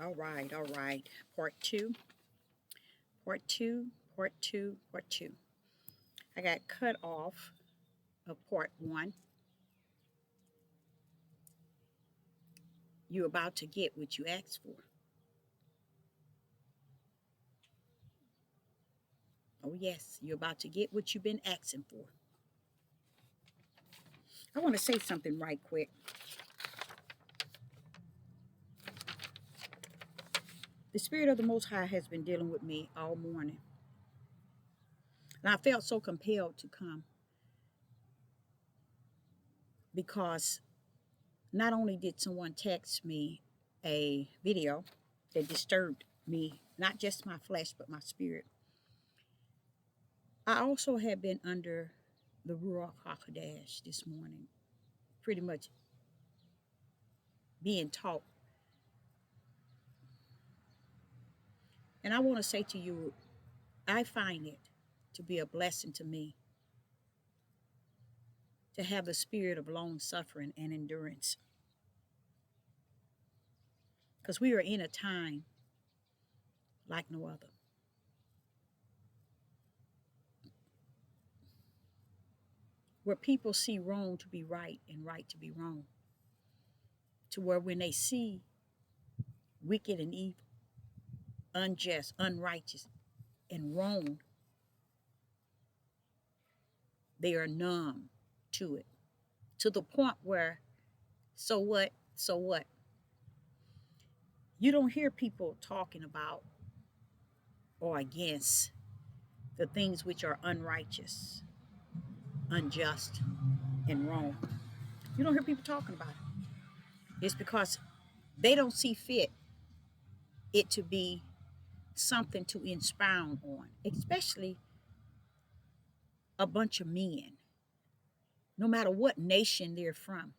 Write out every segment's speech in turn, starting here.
All right, all right. Part two, part two, part two, part two. I got cut off of part one. You're about to get what you asked for. Oh, yes, you're about to get what you've been asking for. I want to say something right quick. The Spirit of the Most High has been dealing with me all morning. And I felt so compelled to come because not only did someone text me a video that disturbed me, not just my flesh, but my spirit, I also had been under the Ruach HaKodesh this morning, pretty much being taught. And I want to say to you, I find it to be a blessing to me to have the spirit of long suffering and endurance. Because we are in a time like no other. Where people see wrong to be right and right to be wrong. To where when they see wicked and evil, unjust, unrighteous, and wrong, they are numb to it. To the point where, so what? So what? You don't hear people talking about or against the things which are unrighteous, unjust, and wrong. You don't hear people talking about it. It's because they don't see fit it to be something to expound on, especially a bunch of men, no matter what nation they're from.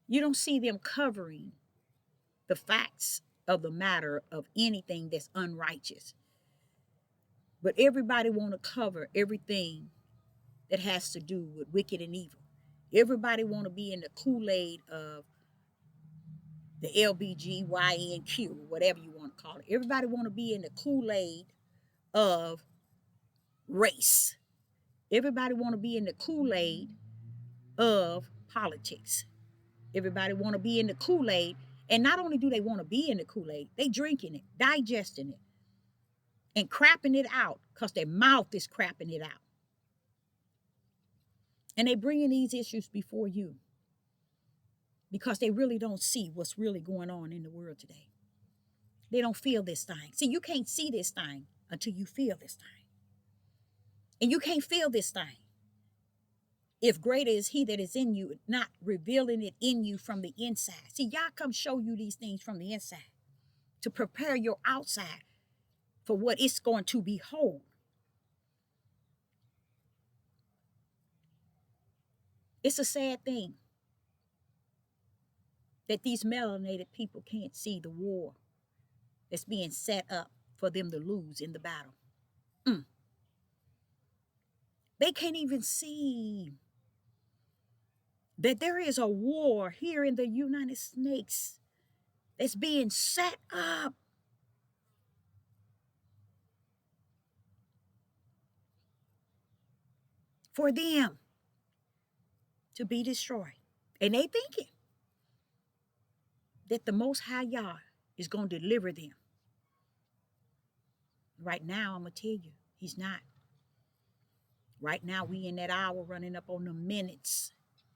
You don't see them covering the facts of the matter of anything that's unrighteous. But everybody want to cover everything that has to do with wicked and evil. Everybody want to be in the Kool-Aid of the LBGYNQ, whatever you want to call it. Everybody want to be in the Kool-Aid of race. Everybody want to be in the Kool-Aid of politics. Everybody want to be in the Kool-Aid. And not only do they want to be in the Kool-Aid, they drinking it, digesting it, and crapping it out because their mouth is crapping it out. And they bringing these issues before you because they really don't see what's really going on in the world today. They don't feel this thing. See, you can't see this thing until you feel this thing. And you can't feel this thing if greater is he that is in you, not revealing it in you from the inside. See, y'all come show you these things from the inside to prepare your outside for what it's going to behold. It's a sad thing that these melanated people can't see the war that's being set up for them to lose in the battle. They can't even see that there is a war here in the United States that's being set up for them to be destroyed. And they thinking that the Most High Yah is going to deliver them. Right now, I'm going to tell you, he's not. Right now, we in that hour running up on the minutes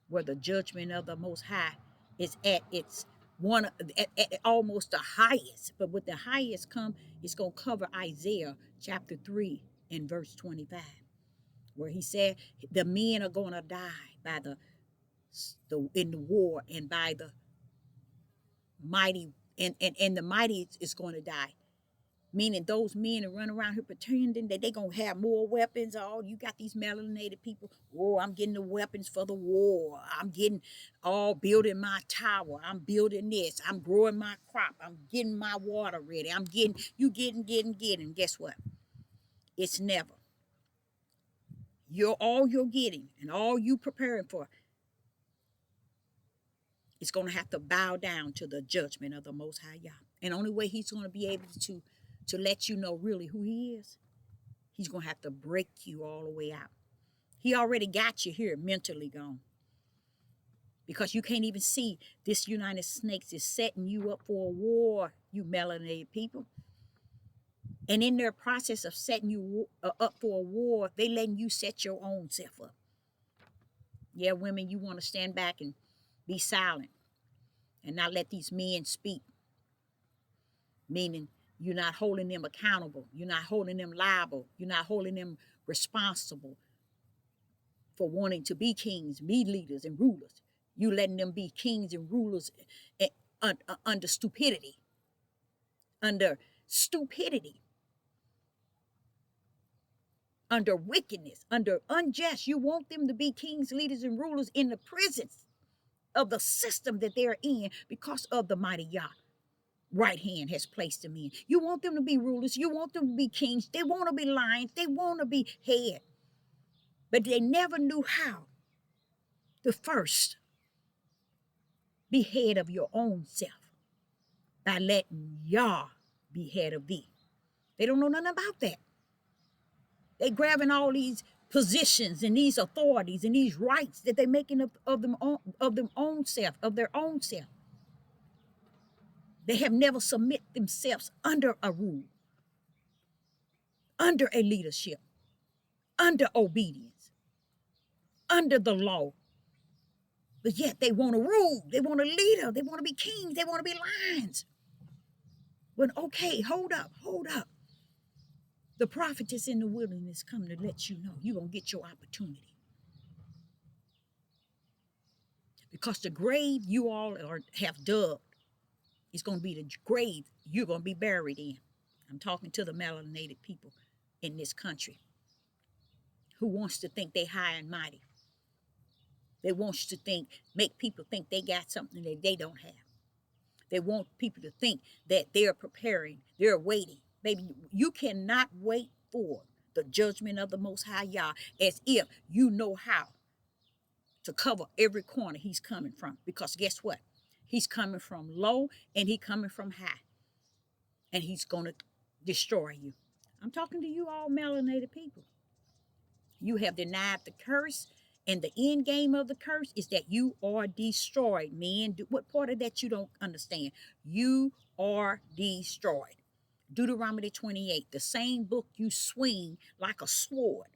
where the judgment of the Most High is at its one at almost the highest. But with the highest come, it's going to cover Isaiah chapter 3 and verse 25, where he said the men are going to die by the in the war and by the mighty and the mighty is going to die, meaning those men that run around here pretending that they're going to have more weapons. Oh, you got these melanated people. Oh, I'm getting the weapons for the war. I'm getting all building my tower. I'm building this. I'm growing my crop. I'm getting my water ready. I'm getting, you getting. Guess what? It's never. You're getting and all you preparing for, it's going to have to bow down to the judgment of the Most High Yah. And the only way he's going to be able to let you know really who he is, he's going to have to break you all the way out. He already got you here mentally gone. Because you can't even see this United Snakes is setting you up for a war, you melanated people. And in their process of setting you up for a war, they letting you set your own self up. Yeah, women, you want to stand back and be silent and not let these men speak. Meaning you're not holding them accountable. You're not holding them liable. You're not holding them responsible for wanting to be kings, be leaders and rulers. You letting them be kings and rulers under stupidity. Under stupidity. Under wickedness. Under unjust. You want them to be kings, leaders, and rulers in the prisons of the system that they're in because of the mighty Yah. Right hand has placed them in. You want them to be rulers. You want them to be kings. They want to be lions. They want to be head. But they never knew how to first be head of your own self by letting Yah be head of thee. They don't know nothing about that. They grabbing all these positions and these authorities and these rights that they making of them own self, of their own self. They have never submit themselves under a rule, under a leadership, under obedience, under the law. But yet they want to rule. They want a leader. They want to be kings. They want to be lions. But okay, hold up. The prophetess in the wilderness come to let you know you're going to get your opportunity. Because the grave you all have dug is going to be the grave you're going to be buried in. I'm talking to the melanated people in this country who wants to think they high and mighty. They want you to make people think they got something that they don't have. They want people to think that they're preparing, they're waiting. Baby, you cannot wait for the judgment of the Most High Yah as if you know how to cover every corner he's coming from. Because guess what? He's coming from low and he's coming from high. And he's going to destroy you. I'm talking to you all melanated people. You have denied the curse, and the end game of the curse is that you are destroyed, man. What part of that you don't understand? You are destroyed. Deuteronomy 28, the same book you swing like a sword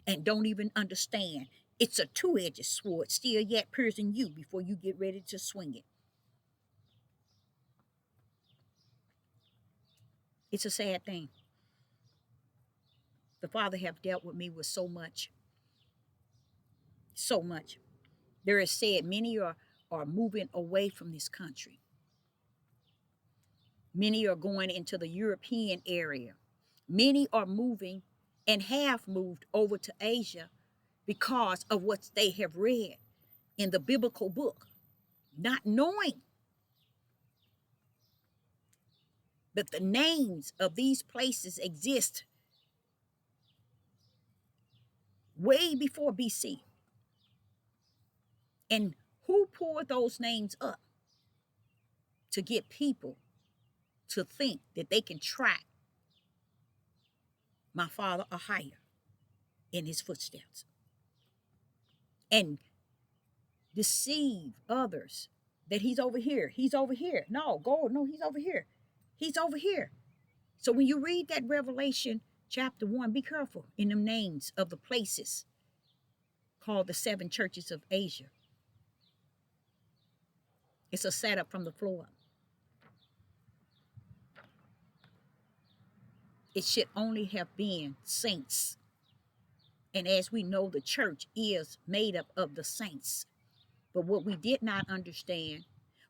and don't even understand. It's a two-edged sword, still yet piercing you before you get ready to swing it. It's a sad thing. The Father have dealt with me with so much. So much. There is said many are moving away from this country. Many are going into the European area. Many are moving and have moved over to Asia because of what they have read in the biblical book, not knowing that the names of these places exist way before BC. And who poured those names up to get people to think that they can track my father Ahia in his footsteps and deceive others that he's over here. He's over here. No, go. No, he's over here. He's over here. So when you read that Revelation chapter 1, be careful in the names of the places called the seven churches of Asia. It's a setup from the floor up. It should only have been saints. And as we know, the church is made up of the saints. But what we did not understand,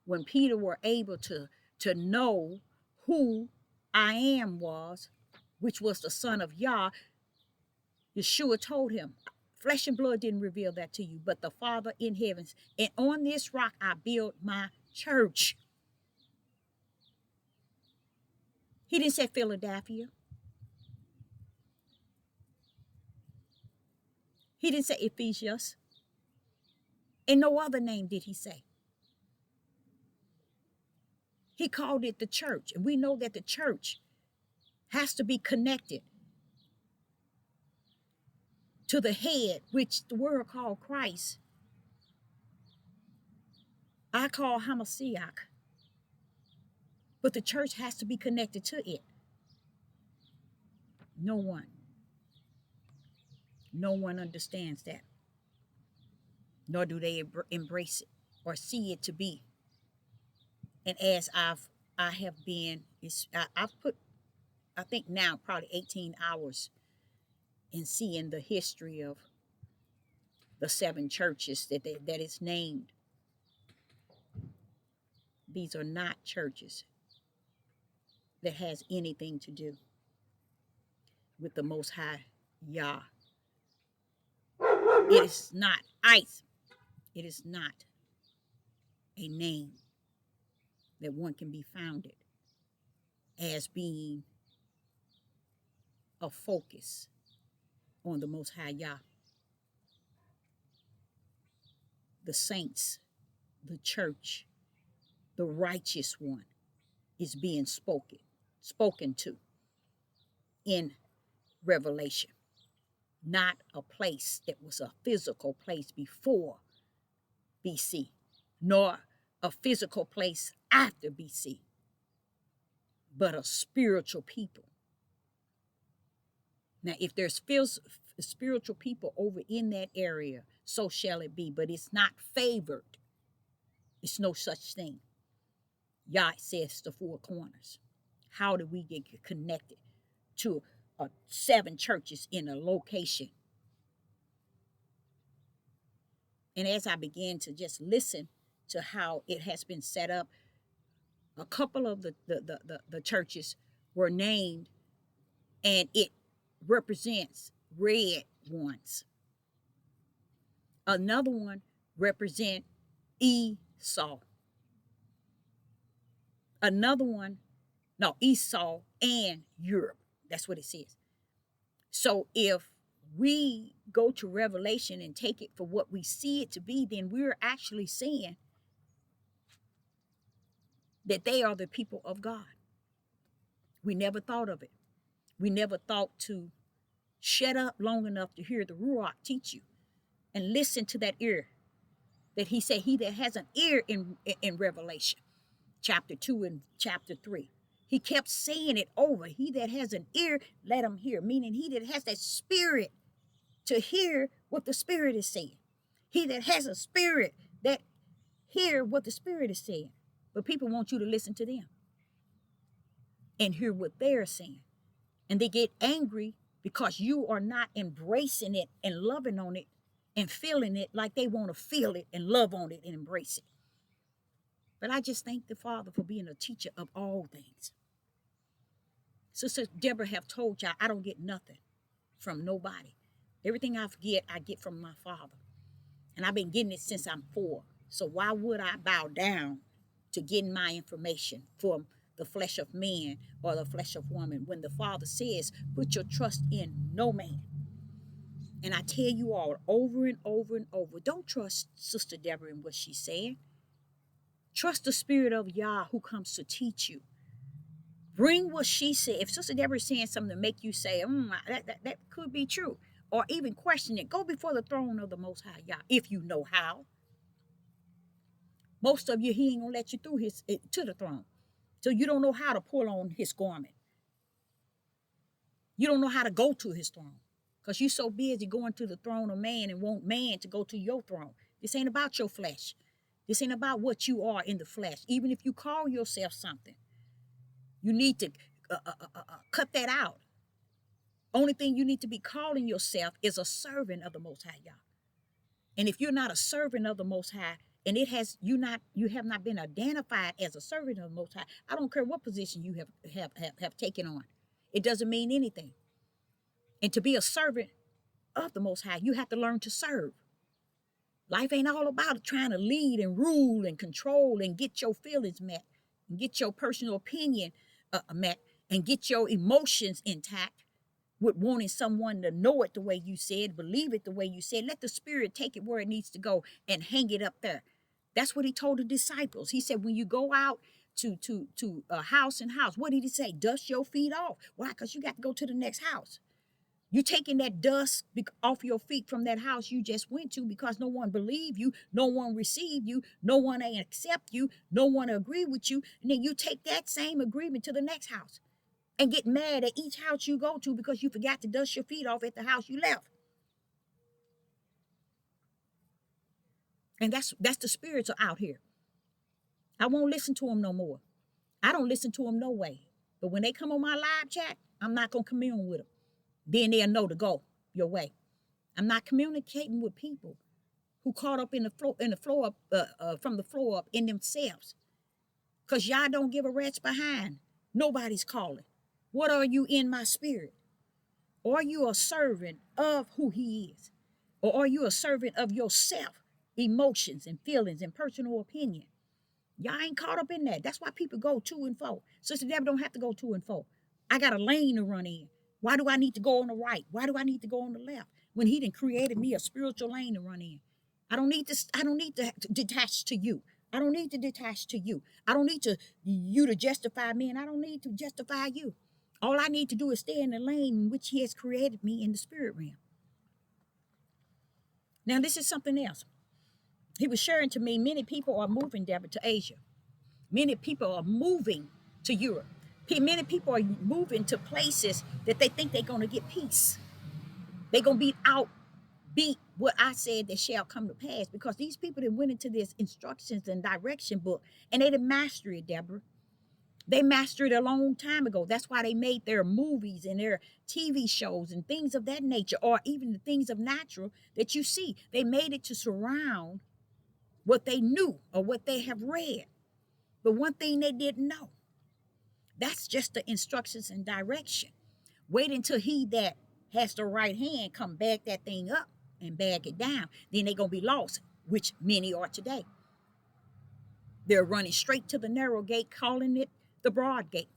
when Peter were able to know who I am was, which was the Son of Yah, Yeshua told him, flesh and blood didn't reveal that to you, but the Father in heavens. And on this rock I build my church. He didn't say Philadelphia. He didn't say Ephesus. And no other name did he say. He called it the church. And we know that the church has to be connected to the head, which the world called Christ. I call Hamashiach. But the church has to be connected to it. No one understands that, nor do they embrace it or see it to be. And as I have been, I've put, I think now probably 18 hours in seeing the history of the 7 churches that is named. These are not churches that has anything to do with the Most High Yah. It is not ice. It is not a name that one can be founded as being a focus on the Most High Yah. The saints, the church, the righteous one is being spoken to in Revelation. Not a place that was a physical place before BC, nor a physical place after BC, but a spiritual people. Now, if there's spiritual people over in that area, so shall it be, but it's not favored. It's no such thing. Yah says the 4 corners. How do we get connected to 7 churches in a location? And as I began to just listen to how it has been set up, a couple of the churches were named, and it represents red ones. Another one represent Esau. Another one, no, Esau and Europe. That's what it says. So if we go to Revelation and take it for what we see it to be, then we're actually saying that they are the people of God. We never thought of it. We never thought to shut up long enough to hear the Ruach teach you and listen to that ear that he said, he that has an ear in Revelation, chapter 2 and chapter 3. He kept saying it over. He that has an ear, let him hear. Meaning he that has that spirit to hear what the Spirit is saying. He that has a spirit that hear what the Spirit is saying. But people want you to listen to them and hear what they're saying. And they get angry because you are not embracing it and loving on it and feeling it like they want to feel it and love on it and embrace it. But I just thank the Father for being a teacher of all things. Sister Deborah have told y'all, I don't get nothing from nobody. Everything I get from my Father. And I've been getting it since I'm 4. So why would I bow down to getting my information from the flesh of man or the flesh of woman when the Father says, put your trust in no man? And I tell you all over and over and over, don't trust Sister Deborah in what she's saying. Trust the Spirit of Yah who comes to teach you. Bring what she said. If Sister Deborah is saying something to make you say, that could be true, or even question it, go before the throne of the Most High Yah, if you know how. Most of you, he ain't going to let you through to the throne. So you don't know how to pull on his garment. You don't know how to go to his throne because you're so busy going to the throne of man and want man to go to your throne. This ain't about your flesh. This ain't about what you are in the flesh. Even if you call yourself something, you need to cut that out. Only thing you need to be calling yourself is a servant of the Most High Yah. And if you're not a servant of the Most High, and you have not been identified as a servant of the Most High, I don't care what position you have taken on. It doesn't mean anything. And to be a servant of the Most High, you have to learn to serve. Life ain't all about trying to lead and rule and control and get your feelings met and get your personal opinion met and get your emotions intact with wanting someone to know it the way you said, believe it the way you said. Let the Spirit take it where it needs to go and hang it up there. That's what he told the disciples. He said, when you go out house and house. What did he say? Dust your feet off. Why? Because you got to go to the next house. You taking that dust off your feet from that house you just went to because no one believed you, no one received you, no one accept you, no one agree with you. And then you take that same agreement to the next house and get mad at each house you go to because you forgot to dust your feet off at the house you left. And that's the spirits are out here. I won't listen to them no more. I don't listen to them no way. But when they come on my live chat, I'm not gonna commune with them. Then they'll know to go your way. I'm not communicating with people who caught up in the floor from the floor up in themselves. Cause y'all don't give a rat's behind. Nobody's calling. What are you in my spirit? Or are you a servant of who he is? Or are you a servant of yourself, emotions and feelings and personal opinion? Y'all ain't caught up in that. That's why people go to and fro. Sister Deborah don't have to go to and fro. I got a lane to run in. Why do I need to go on the right? Why do I need to go on the left? When he done created me a spiritual lane to run in. I don't need to detach to you. I don't need to detach to you. I don't need you to justify me, and I don't need to justify you. All I need to do is stay in the lane in which he has created me in the spirit realm. Now, this is something else. He was sharing to me, many people are moving, Deborah, to Asia. Many people are moving to Europe. Many people are moving to places that they think they're going to get peace. They're going to beat what I said that shall come to pass, because these people that went into this instructions and direction book, and they didn't master it, Deborah. They mastered it a long time ago. That's why they made their movies and their TV shows and things of that nature, or even the things of natural that you see. They made it to surround what they knew or what they have read. But one thing they didn't know, that's just the instructions and direction. Wait until he that has the right hand come bag that thing up and bag it down. Then they're going to be lost, which many are today. They're running straight to the narrow gate, calling it the broad gate.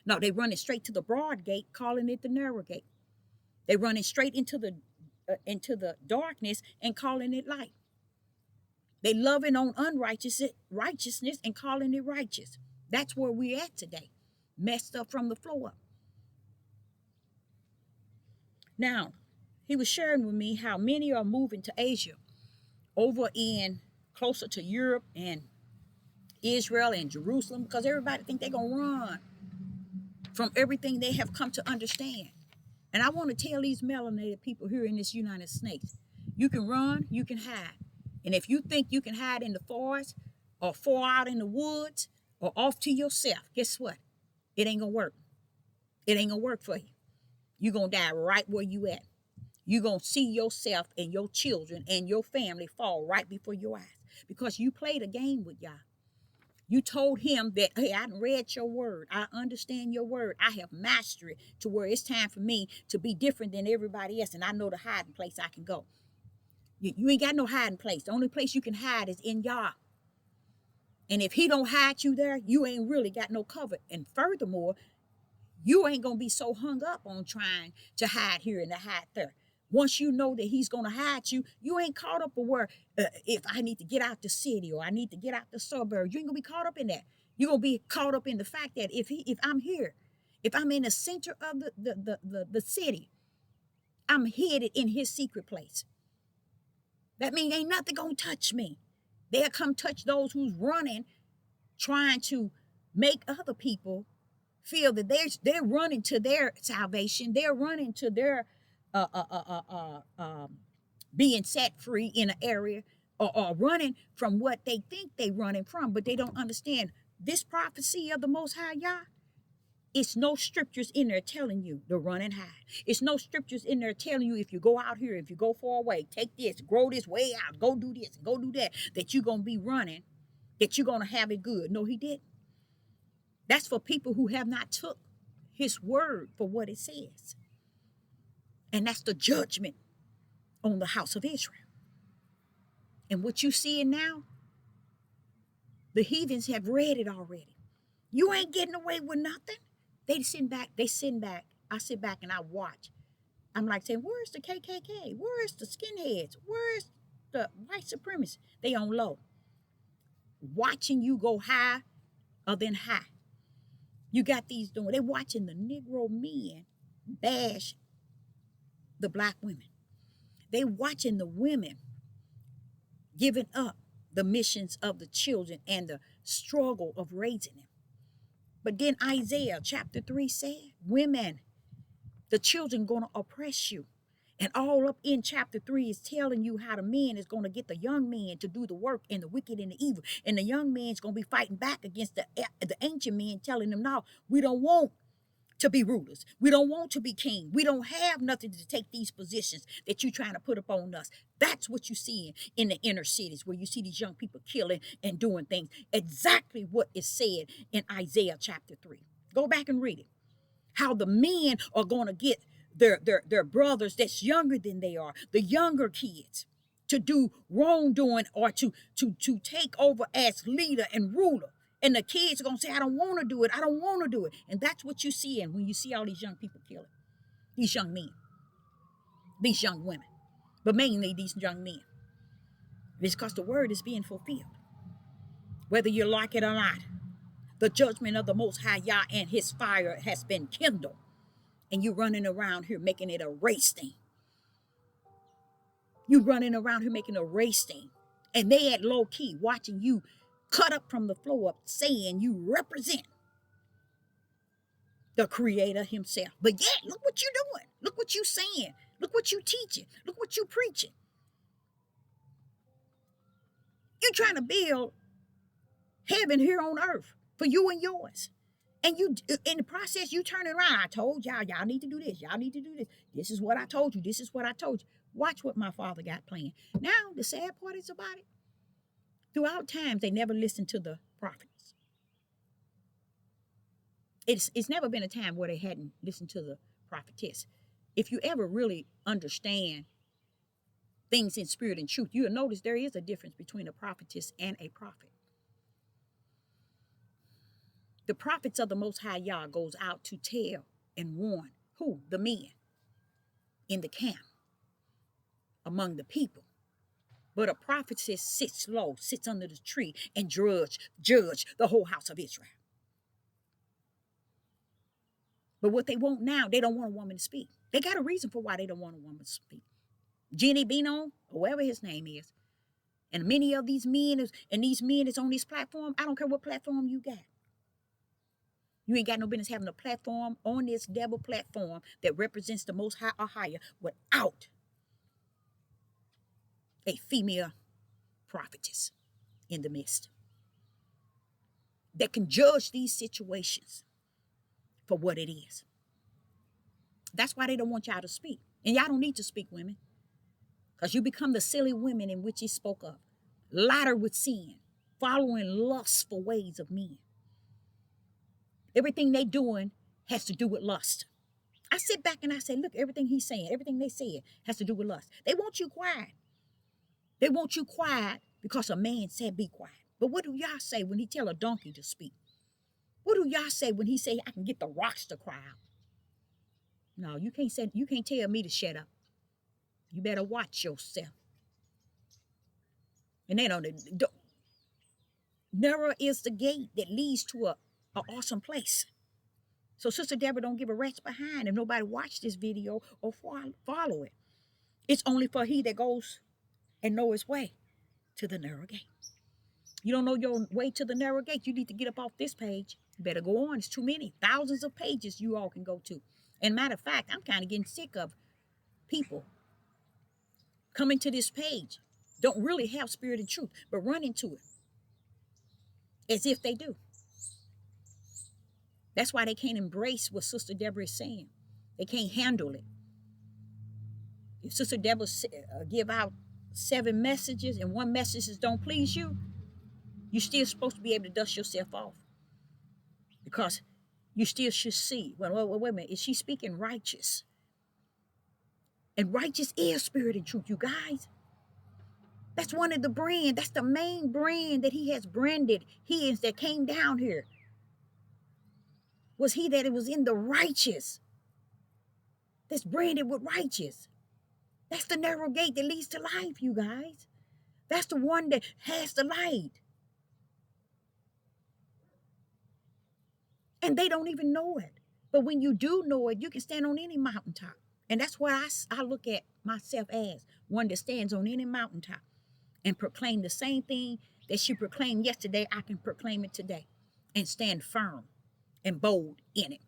No, they're running straight to the broad gate, calling it the narrow gate. They're running straight into the darkness and calling it light. They loving on righteousness and calling it righteous. That's where we're at today, messed up from the floor up. Now, he was sharing with me how many are moving to Asia, over in closer to Europe and Israel and Jerusalem, because everybody think they're going to run from everything they have come to understand. And I want to tell these melanated people here in this United States, you can run, you can hide. And if you think you can hide in the forest or fall out in the woods or off to yourself, guess what? It ain't going to work. It ain't going to work for you. You're going to die right where you at. You're going to see yourself and your children and your family fall right before your eyes, because you played a game with y'all. You told him that, hey, I read your word. I understand your word. I have mastered it to where it's time for me to be different than everybody else, and I know the hiding place I can go. You ain't got no hiding place. The only place you can hide is in Yah. And if he don't hide you there, you ain't really got no cover. And furthermore, you ain't going to be so hung up on trying to hide here and to hide there. Once you know that he's going to hide you, you ain't caught up with where if I need to get out the city or I need to get out the suburbs, you ain't going to be caught up in that. You're going to be caught up in the fact that if I'm here, if I'm in the center of the city, I'm headed in his secret place. That means ain't nothing going to touch me. They'll come touch those who's running, trying to make other people feel that they're running to their salvation. They're running to their being set free in an area, or running from what they think they're running from, but they don't understand this prophecy of the Most High Yah. It's no scriptures in there telling you to run and hide. It's no scriptures in there telling you if you go out here, if you go far away, take this, grow this way out, go do this, go do that you're going to be running, that you're going to have it good. No, he didn't. That's for people who have not took his word for what it says. And that's the judgment on the house of Israel. And what you seeing now, the heathens have read it already. You ain't getting away with nothing. They sit back. I sit back and I watch. I'm like saying, where's the KKK? Where's the skinheads? Where's the white supremacists? They on low. Watching you go high than high. You got these doing, they watching the Negro men bash the black women. They watching the women giving up the missions of the children and the struggle of raising them. But then Isaiah chapter 3 said, women, the children going to oppress you. And all up in chapter 3 is telling you how the man is going to get the young men to do the work and the wicked and the evil. And the young man's going to be fighting back against the ancient men, telling them, no, we don't want to be rulers. We don't want to be king. We don't have nothing to take these positions that you're trying to put up on us. That's what you see in the inner cities, where you see these young people killing and doing things. Exactly what is said in Isaiah chapter 3. Go back and read it. How the men are going to get their brothers that's younger than they are, the younger kids, to do wrongdoing or to take over as leader and ruler. And the kids are going to say, I don't want to do it. I don't want to do it. And that's what you see when you see all these young people killing. These young men. These young women. But mainly these young men. It's because the word is being fulfilled. Whether you like it or not. The judgment of the Most High Yah and his fire has been kindled. And you're running around here making it a race thing. You're running around here making a race thing. And they at low key watching you cut up from the floor up, saying you represent the creator himself. But yet, look what you're doing. Look what you're saying. Look what you're teaching. Look what you're preaching. You're trying to build heaven here on earth for you and yours. And you, in the process, you turn it around. I told y'all need to do this. Y'all need to do this. This is what I told you. This is what I told you. Watch what my father got planned. Now, the sad part is about it. Throughout times, they never listened to the prophets. It's never been a time where they hadn't listened to the prophetess. If you ever really understand things in spirit and truth, you'll notice there is a difference between a prophetess and a prophet. The prophets of the Most High Yah goes out to tell and warn who? The men in the camp, among the people. But a prophetess sits low, sits under the tree, and judge the whole house of Israel. But what they want now, they don't want a woman to speak. They got a reason for why they don't want a woman to speak. Jenny Bino, or whatever his name is, and many of these men is on this platform. I don't care what platform you got. You ain't got no business having a platform on this devil platform that represents the Most High or higher without a female prophetess in the midst that can judge these situations for what it is. That's why they don't want y'all to speak. And y'all don't need to speak, women, because you become the silly women in which he spoke of. Ladder with sin, following lustful ways of men. Everything they doing has to do with lust. I sit back and I say, look, everything he's saying, everything they said has to do with lust. They want you quiet. They want you quiet because a man said be quiet. But what do y'all say when he tell a donkey to speak? What do y'all say when he say I can get the rocks to cry out? No, you can't tell me to shut up. You better watch yourself. And they don't. Narrow is the gate that leads to a awesome place. So Sister Deborah don't give a rat's behind if nobody watch this video or follow it. It's only for he that goes and know his way to the narrow gate. You don't know your way to the narrow gate, you need to get up off this page. You better go on. It's too many. Thousands of pages you all can go to. And matter of fact, I'm kind of getting sick of people coming to this page, don't really have spirit and truth, but run into it as if they do. That's why they can't embrace what Sister Deborah is saying. They can't handle it. If Sister Deborah give out 7 messages and one message don't please you, you're still supposed to be able to dust yourself off. Because you still should see, well, wait a minute, is she speaking righteous? And righteous is spirit and truth, you guys. That's one of the brand. That's the main brand that he has branded his that came down here. Was he that it was in the righteous. That's branded with righteous. That's the narrow gate that leads to life, you guys. That's the one that has the light. And they don't even know it. But when you do know it, you can stand on any mountaintop. And that's what I look at myself as, one that stands on any mountaintop and proclaim the same thing that she proclaimed yesterday. I can proclaim it today and stand firm and bold in it.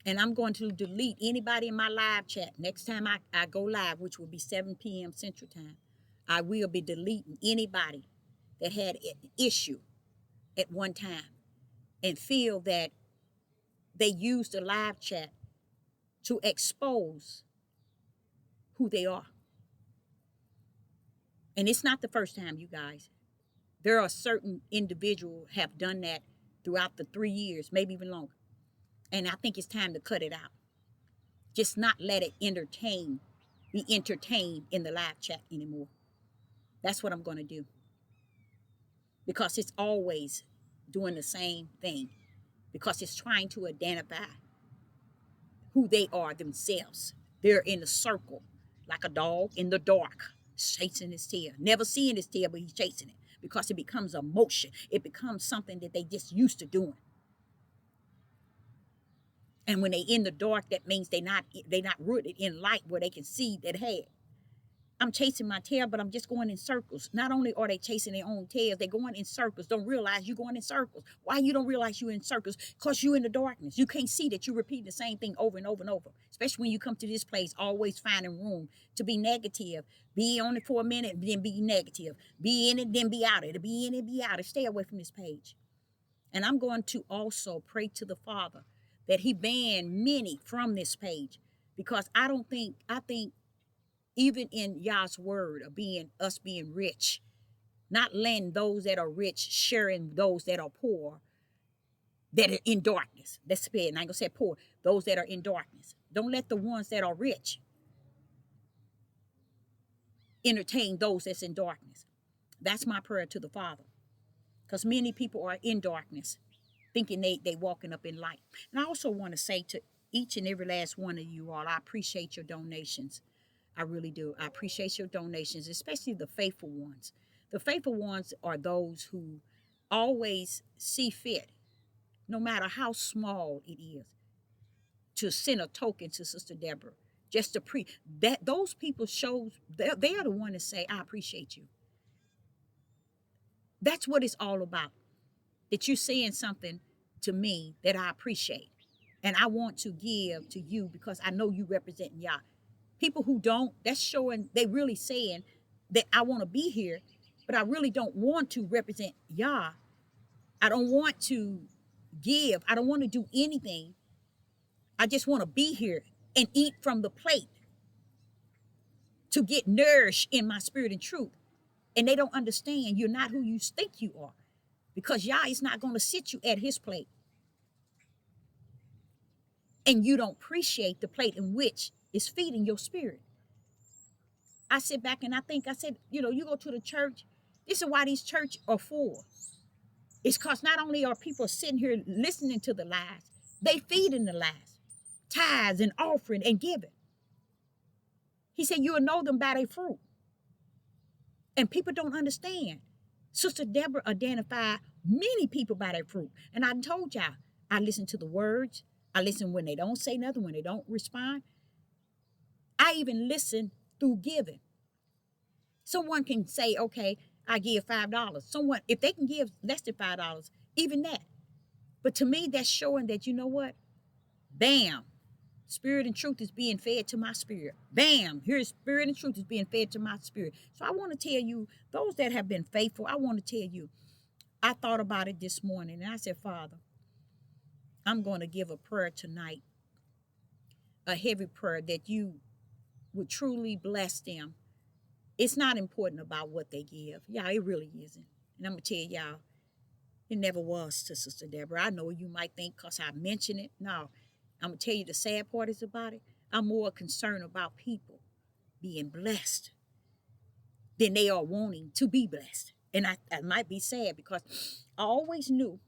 And I'm going to delete anybody in my live chat. Next time I go live, which will be 7 p.m. Central Time, I will be deleting anybody that had an issue at one time and feel that they used the live chat to expose who they are. And it's not the first time, you guys. There are certain individuals have done that throughout the 3 years, maybe even longer. And I think it's time to cut it out. Just not let it be entertained in the live chat anymore. That's what I'm going to do. Because it's always doing the same thing. Because it's trying to identify who they are themselves. They're in a circle, like a dog in the dark, chasing his tail. Never seeing his tail, but he's chasing it. Because it becomes a motion. It becomes something that they just used to doing. And when they in the dark, that means they not rooted in light where they can see that, hey, I'm chasing my tail, but I'm just going in circles. Not only are they chasing their own tails, they're going in circles. Don't realize you're going in circles. Why you don't realize you're in circles? Because you're in the darkness. You can't see that you're repeating the same thing over and over and over. Especially when you come to this place, always finding room to be negative. Be on it for a minute, then be negative. Be in it, then be out of it. Be in it, be out of it. Stay away from this page. And I'm going to also pray to the Father that he ban many from this page. Because I think even in Yah's word of us being rich, not letting those that are rich sharing those that are poor, that are in darkness. That's sped. And I ain't gonna say poor, those that are in darkness. Don't let the ones that are rich entertain those that's in darkness. That's my prayer to the Father. Because many people are in darkness, thinking they walking up in light. And I also want to say to each and every last one of you all, I appreciate your donations. I really do. I appreciate your donations, especially the faithful ones. The faithful ones are those who always see fit, no matter how small it is, to send a token to Sister Deborah. Just to that those people shows they are the one to say, I appreciate you. That's what it's all about. That you're saying something to me that I appreciate. And I want to give to you because I know you represent Yah. People who don't, that's showing they really saying that I want to be here, but I really don't want to represent Yah. I don't want to give. I don't want to do anything. I just want to be here and eat from the plate to get nourished in my spirit and truth. And they don't understand you're not who you think you are because Yah is not going to sit you at his plate. And you don't appreciate the plate in which is feeding your spirit. I sit back and I said, you go to the church. This is why these churches are full. It's because not only are people sitting here listening to the lies, they feeding the lies. Tithes and offering and giving. He said, you'll know them by their fruit. And people don't understand. Sister Deborah identified many people by their fruit. And I told y'all, I listen to the words. I listen when they don't say nothing, when they don't respond. I even listen through giving. Someone can say, okay, I give $5. Someone, if they can give less than $5, even that. But to me, that's showing that, you know what? Bam. Spirit and truth is being fed to my spirit. Bam. Here's spirit and truth is being fed to my spirit. So I want to tell you, those that have been faithful, I want to tell you, I thought about it this morning and I said, Father, I'm going to give a prayer tonight, a heavy prayer that you would truly bless them. It's not important about what they give. Yeah, it really isn't. And I'm going to tell y'all, it never was to Sister Deborah. I know you might think because I mentioned it. No, I'm going to tell you the sad part is about it. I'm more concerned about people being blessed than they are wanting to be blessed. And I might be sad because I always knew,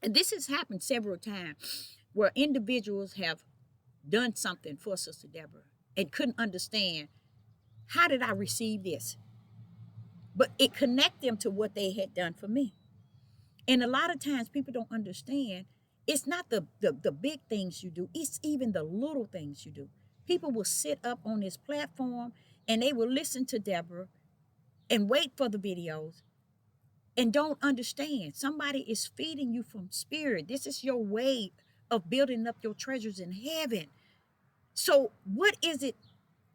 and this has happened several times, where individuals have done something for Sister Deborah and couldn't understand, how did I receive this? but it connect them to what they had done for me. And a lot of times people don't understand it's not the big things you do, it's even the little things you do. People will sit up on this platform and they will listen to Deborah and wait for the videos and don't understand. Somebody is feeding you from spirit. This is your way of building up your treasures in heaven. So, what is it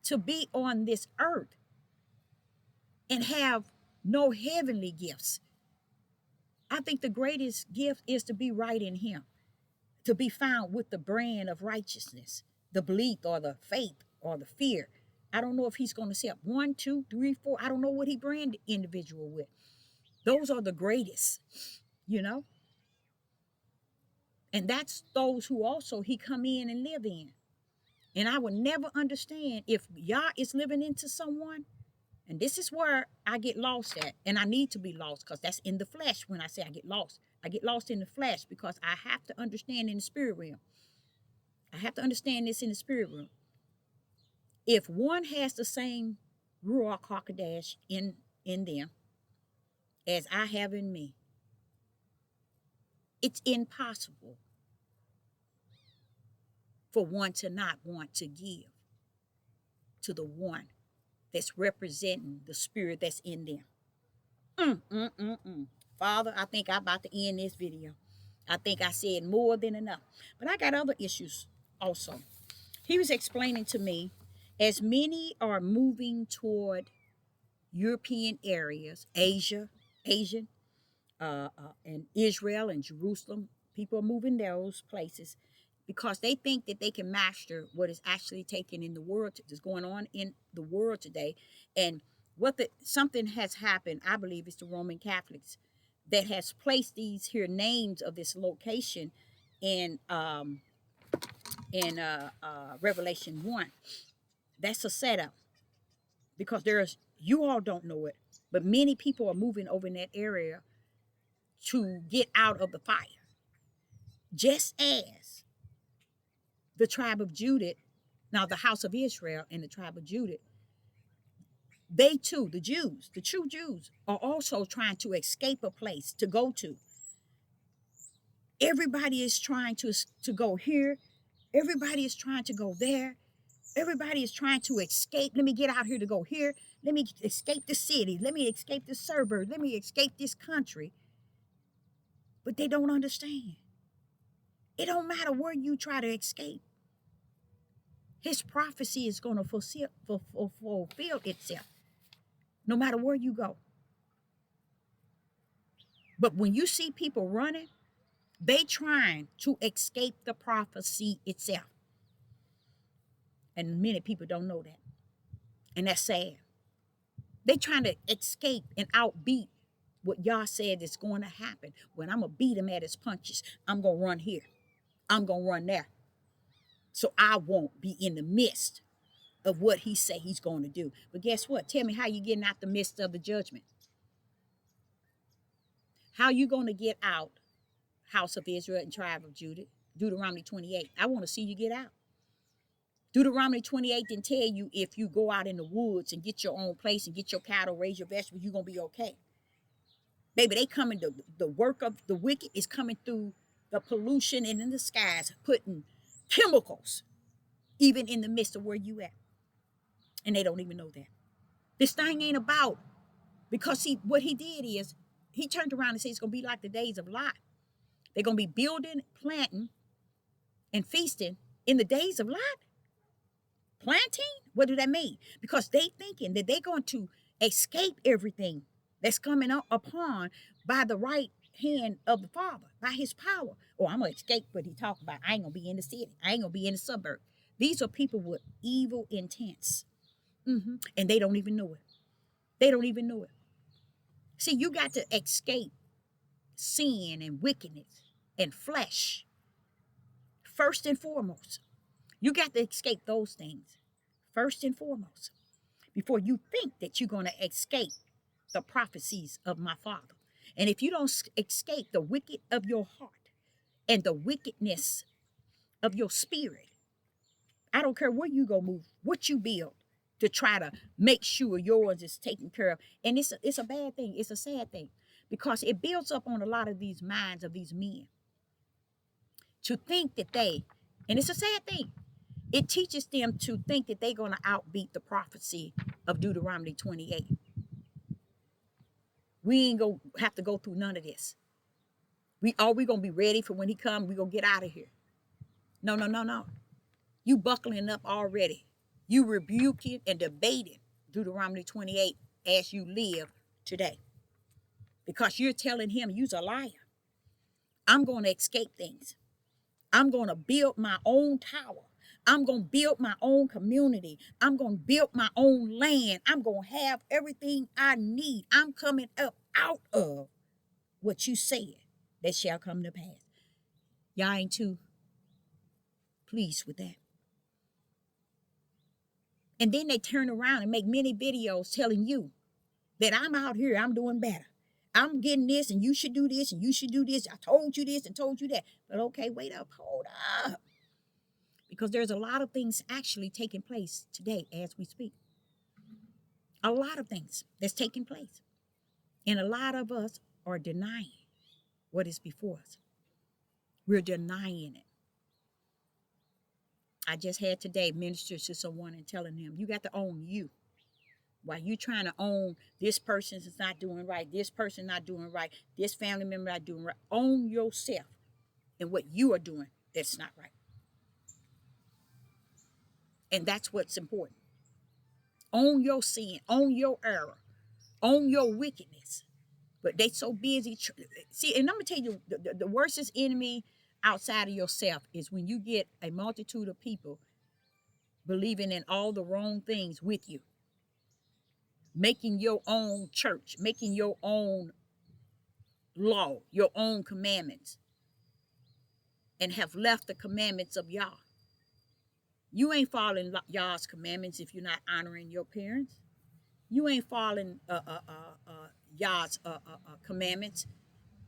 to be on this earth and have no heavenly gifts? I think the greatest gift is to be right in Him, to be found with the brand of righteousness, the belief or the faith or the fear. I don't know if He's going to set one, two, three, four. I don't know what He brand the individual with. Those are the greatest, you know? And that's those who also He come in and live in. And I would never understand if Yah is living into someone. And this is where I get lost at. And I need to be lost because that's in the flesh when I say I get lost. I get lost in the flesh because I have to understand in the spirit realm. I have to understand this in the spirit realm. If one has the same Ruach HaKodesh in them as I have in me, it's impossible for one to not want to give to the one that's representing the spirit that's in them. Father, I think I'm about to end this video. I think I said more than enough. But I got other issues also. He was explaining to me, as many are moving toward European areas, Asian, and Israel and Jerusalem, people are moving those places because they think that they can master what is actually taken in the world, that's going on in the world today. And something has happened, I believe it's the Roman Catholics that has placed these here names of this location in Revelation 1. That's a setup because you all don't know it, but many people are moving over in that area to get out of the fire. Just as the tribe of Judah, now the house of Israel and the tribe of Judah, they too, the Jews, the true Jews, are also trying to escape a place to go to. Everybody is trying to go here. Everybody is trying to go there. Everybody is trying to escape. Let me get out here to go here. Let me escape the city. Let me escape the suburb. Let me escape this country. But they don't understand. It don't matter where you try to escape. His prophecy is going to fulfill itself no matter where you go. But when you see people running, they trying to escape the prophecy itself. And many people don't know that. And that's sad. They trying to escape and outbeat what Yah said is going to happen. When I'm going to beat him at his punches, I'm going to run here. I'm going to run there. So I won't be in the midst of what he say he's going to do. But guess what? Tell me how you getting out the midst of the judgment. How you going to get out, house of Israel and tribe of Judah? Deuteronomy 28. I want to see you get out. Deuteronomy 28 didn't tell you if you go out in the woods and get your own place and get your cattle, raise your vegetables, you're going to be okay. Baby, they coming, the work of the wicked is coming through the pollution and in the skies, putting chemicals even in the midst of where you at. And they don't even know that. This thing ain't about, because what he did is, he turned around and said it's going to be like the days of Lot. They're going to be building, planting, and feasting in the days of Lot. Planting? What do that mean? Because they thinking that they're going to escape everything that's coming up upon by the right hand of the Father, by his power. Oh, I'm going to escape what he talked about. I ain't going to be in the city. I ain't going to be in the suburb. These are people with evil intents. And they don't even know it. They don't even know it. See, you got to escape sin and wickedness and flesh. First and foremost. You got to escape those things. First and foremost. Before you think that you're going to escape the prophecies of my Father. And if you don't escape the wicked of your heart and the wickedness of your spirit, I don't care where you go move, what you build, to try to make sure yours is taken care of. And it's a bad thing. It's a sad thing because it builds up on a lot of these minds of these men to think that and it's a sad thing. It teaches them to think that they're going to outbeat the prophecy of Deuteronomy 28. We ain't going to have to go through none of this. We going to be ready for when he comes. We going to get out of here. No, no, no, no. You buckling up already. You rebuking and debating Deuteronomy 28 as you live today. Because you're telling him you're a liar. I'm going to escape things. I'm going to build my own tower. I'm going to build my own community. I'm going to build my own land. I'm going to have everything I need. I'm coming up out of what you said that shall come to pass. Y'all ain't too pleased with that. And then they turn around and make many videos telling you that I'm out here, I'm doing better. I'm getting this and you should do this and you should do this. I told you this and told you that. But okay, wait up, hold up. Because there's a lot of things actually taking place today as we speak. A lot of things that's taking place. And a lot of us are denying what is before us. We're denying it. I just had today minister to someone and telling him, you got to own you. While you trying to own this person is not doing right, this person not doing right, this family member not doing right. Own yourself and what you are doing that's not right. And that's what's important. Own your sin, own your error, own your wickedness. But they so busy. See, and I'm going to tell you, the worstest enemy outside of yourself is when you get a multitude of people believing in all the wrong things with you. Making your own church, making your own law, your own commandments, and have left the commandments of Yah. You ain't following Yah's commandments if you're not honoring your parents. You ain't following Yah's commandments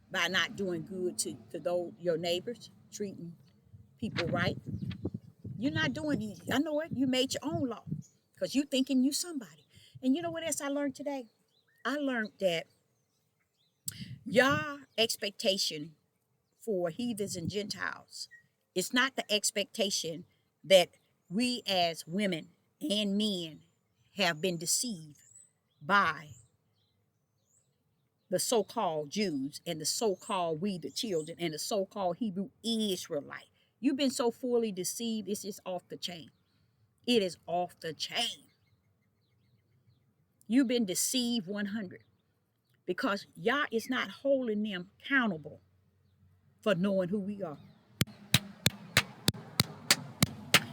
by not doing good to those your neighbors, treating people right. You're not doing it. I know it. You made your own law because you thinking you somebody. And you know what else I learned today? I learned that Yah expectation for heathens and Gentiles is not the expectation that we as women and men have been deceived by the so-called Jews and the so-called we the children and the so-called Hebrew Israelite. You've been so fully deceived, it's just off the chain. It is off the chain. You've been deceived 100 because Yah is not holding them accountable for knowing who we are.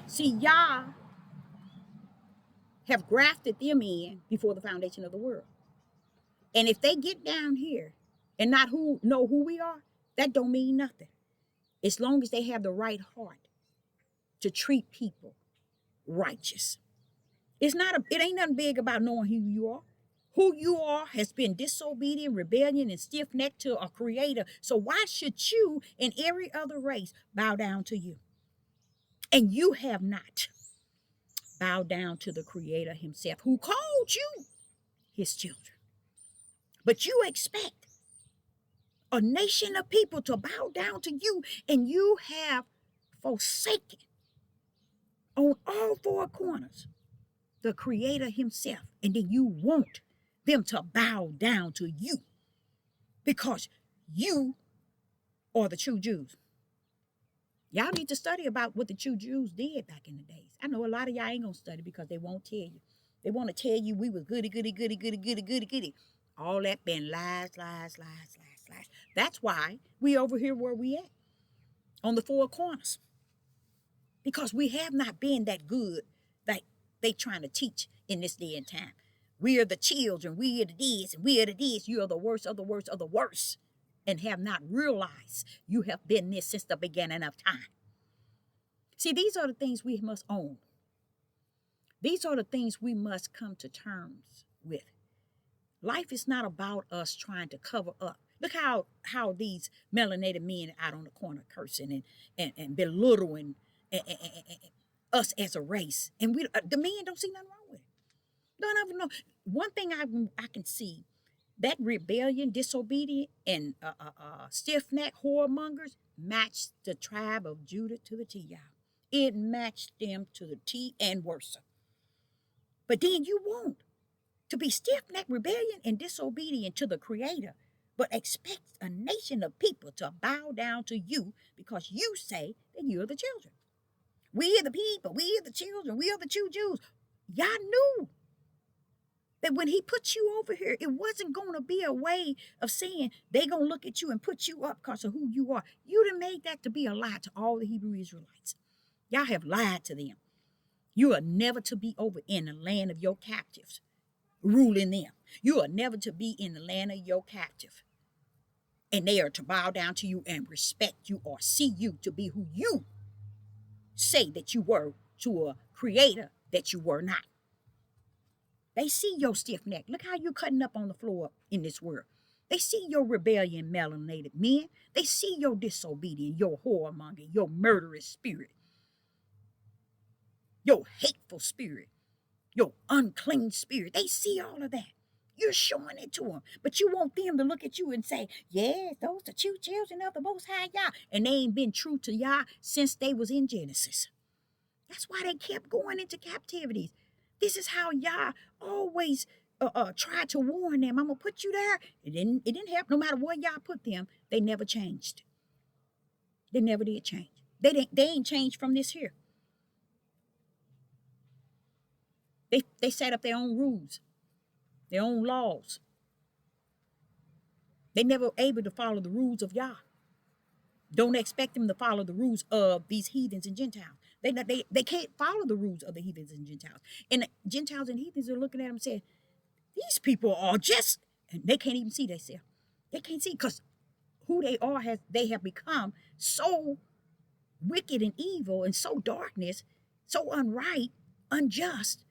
See, Yah have grafted them in before the foundation of the world. And if they get down here and not know who we are, that don't mean nothing. As long as they have the right heart to treat people righteous. It ain't nothing big about knowing who you are. Who you are has been disobedient, rebellion, and stiff-necked to a creator. So why should you and every other race bow down to you? And you have not bowed down to the creator himself who called you his children. But you expect a nation of people to bow down to you, and you have forsaken on all four corners the creator himself, and then you want them to bow down to you because you are the true Jews. Y'all need to study about what the true Jews did back in the days. I know a lot of y'all ain't gonna study because they won't tell you. They want to tell you we was goody, goody, goody, goody, goody, goody, goody. All that been lies, lies, lies, lies, lies. That's why we over here where we at, on the four corners. Because we have not been that good that they trying to teach in this day and time. We are the children, we are the this, and we are the this. You are the worst of the worst of the worst, and have not realized you have been this since the beginning of time. See, these are the things we must own. These are the things we must come to terms with. Life is not about us trying to cover up. Look how these melanated men out on the corner cursing and belittling us as a race. And the men don't see nothing wrong with it. None of them know. One thing I can see, that rebellion, disobedient, and stiff neck whoremongers matched the tribe of Judah to the T, y'all. It matched them to the T and worse. But then you won't to be stiff necked, rebellion, and disobedient to the Creator, but expect a nation of people to bow down to you because you say that you're the children. We are the people, we are the children, we are the true Jews. Y'all knew that when he put you over here, it wasn't going to be a way of saying they going to look at you and put you up because of who you are. You done made that to be a lie to all the Hebrew Israelites. Y'all have lied to them. You are never to be over in the land of your captives, ruling them. You are never to be in the land of your captive. And they are to bow down to you and respect you or see you to be who you say that you were to a creator that you were not. They see your stiff neck. Look how you cutting up on the floor in this world. They see your rebellion, melanated men. They see your disobedience, your whoremonger, your murderous spirit, your hateful spirit, your unclean spirit. They see all of that. You're showing it to them. But you want them to look at you and say, yes, those are true children of the Most High Yah. And they ain't been true to Yah since they was in Genesis. That's why they kept going into captivities. This is how Yah always tried to warn them. I'm going to put you there. It didn't help. No matter where Yah put them, they never changed. They never did change. They ain't changed from this here. They set up their own rules, their own laws. They never able to follow the rules of Yah. Don't expect them to follow the rules of these heathens and Gentiles. They can't follow the rules of the heathens and Gentiles. And the Gentiles and heathens are looking at them and saying, these people are just, and they can't even see themselves. They can't see because who they are they have become so wicked and evil and so darkness, so unright, unjust.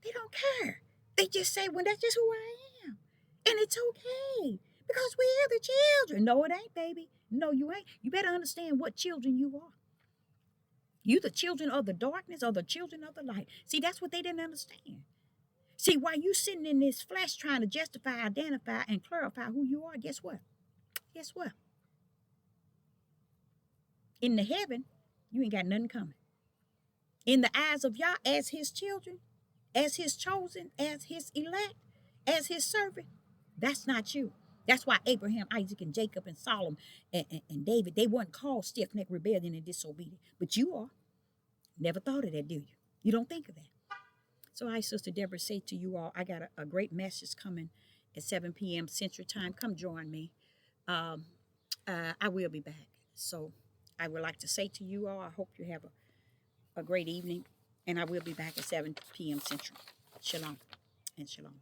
They don't care. They just say, well, that's just who I am. And it's okay because we are the children. No, it ain't, baby. No, you ain't. You better understand what children you are. You the children of the darkness or the children of the light. See, that's what they didn't understand. See, while you sitting in this flesh trying to justify, identify, and clarify who you are, guess what? Guess what? In the heaven, you ain't got nothing coming. In the eyes of Yah, as his children, as his chosen, as his elect, as his servant, that's not you. That's why Abraham, Isaac, and Jacob, and Solomon, and David, they weren't called stiff-necked rebellion and disobedient. But you are. Never thought of that, do you? You don't think of that. So I, Sister Deborah, say to you all, I got a great message coming at 7 p.m. Central Time. Come join me. I will be back. So I would like to say to you all, I hope you have a great evening. And I will be back at 7 p.m. Central. Shalom and shalom.